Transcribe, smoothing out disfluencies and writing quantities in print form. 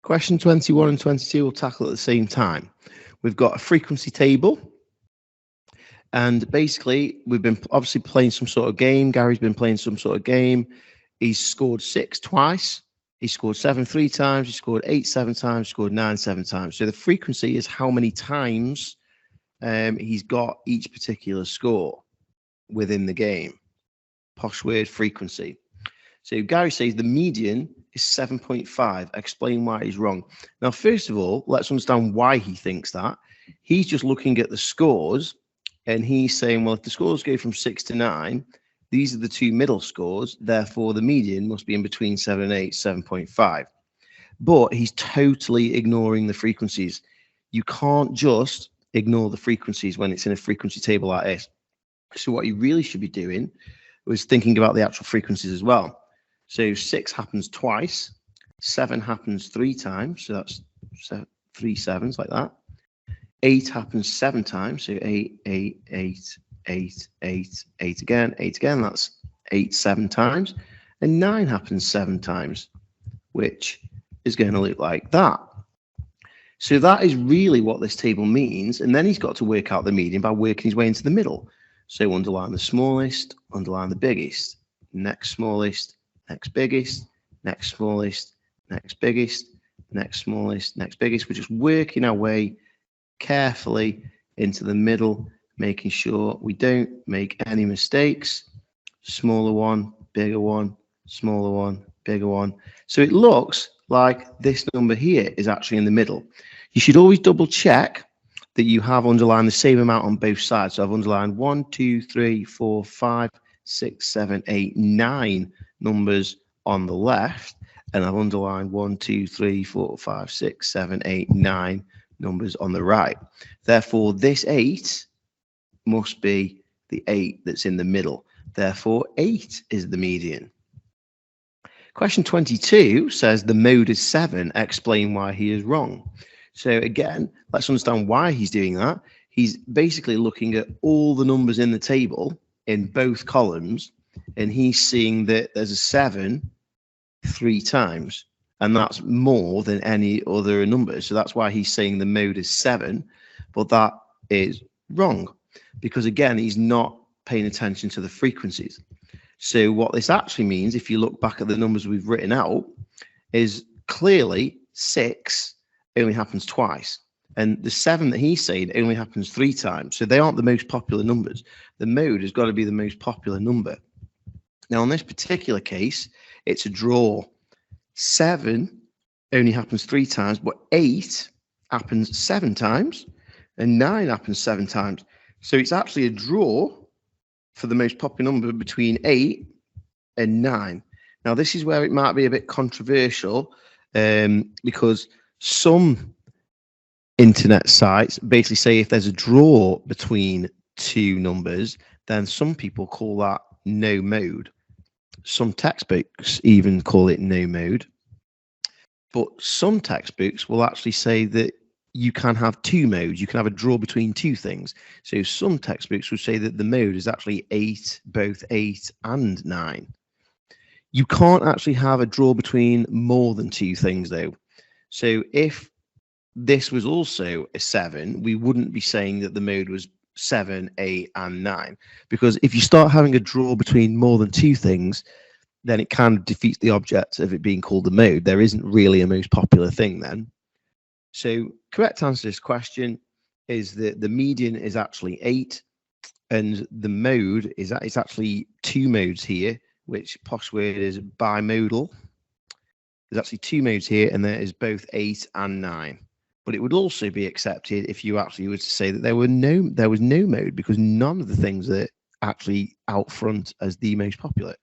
Question 21 and 22 we'll tackle at the same time. We've got a frequency table. And basically, we've been obviously playing some sort of game. Gary's been playing some sort of game. He's scored 6 twice. He scored 7 3 times. He scored 8 7 times. Scored 9 7 times. So the frequency is how many times he's got each particular score within the game. Posh word, frequency. So Gary says the median is 7.5. Explain why he's wrong. Now, first of all, let's understand why he thinks that. He's just looking at the scores, and he's saying, well, if the scores go from 6 to 9, these are the two middle scores. Therefore, the median must be in between 7 and 8, 7.5. But he's totally ignoring the frequencies. You can't just ignore the frequencies when it's in a frequency table like this. So what he really should be doing was thinking about the actual frequencies as well. So 6 happens twice, 7 happens 3 times, so that's 3 sevens like that. 8 happens 7 times, so 8, 8, 8, 8, 8, 8 again, 8 again, that's 8 7 times. And 9 happens 7 times, which is going to look like that. So that is really what this table means. And then he's got to work out the median by working his way into the middle. So underline the smallest, underline the biggest, next smallest, next biggest, next smallest, next biggest, next smallest, next biggest. We're just working our way carefully into the middle, making sure we don't make any mistakes. Smaller one, bigger one, smaller one, bigger one. So it looks like this number here is actually in the middle. You should always double check that you have underlined the same amount on both sides. So I've underlined 1, 2, 3, 4, 5, 6, 7, 8, 9 numbers on the left, and I've underlined 1, 2, 3, 4, 5, 6, 7, 8, 9 numbers on the right. Therefore, this 8 must be the 8 that's in the middle. Therefore, 8 is the median. Question 22 says the mode is 7. Explain why he is wrong. So again, let's understand why he's doing that. He's basically looking at all the numbers in the table in both columns, and he's seeing that there's a 7 3 times, and that's more than any other number. So that's why he's saying the mode is 7, but that is wrong, because again, he's not paying attention to the frequencies. So what this actually means, if you look back at the numbers we've written out, is clearly 6 only happens twice. And the 7 that he's saying only happens 3 times. So they aren't the most popular numbers. The mode has got to be the most popular number. Now, in this particular case, it's a draw. 7 only happens 3 times, but 8 happens 7 times, and 9 happens 7 times. So it's actually a draw for the most popular number between 8 and 9. Now, this is where it might be a bit controversial, because some internet sites basically say if there's a draw between 2 numbers, then some people call that no mode. Some textbooks even call it no mode. But some textbooks will actually say that you can have 2 modes. You can have a draw between 2 things. So some textbooks will say that the mode is actually 8, both 8 and 9. You can't actually have a draw between more than 2 things, though. So if this was also a 7, we wouldn't be saying that the mode was 7, 8, and 9. Because if you start having a draw between more than 2 things, then it kind of defeats the object of it being called a mode. There isn't really a most popular thing then. So correct answer to this question is that the median is actually 8, and the mode is it's actually 2 modes here, which posh word is bimodal. There's actually 2 modes here, and there is both 8 and 9. But it would also be accepted if you actually were to say that there was no mode, because none of the things are actually out front as the most popular.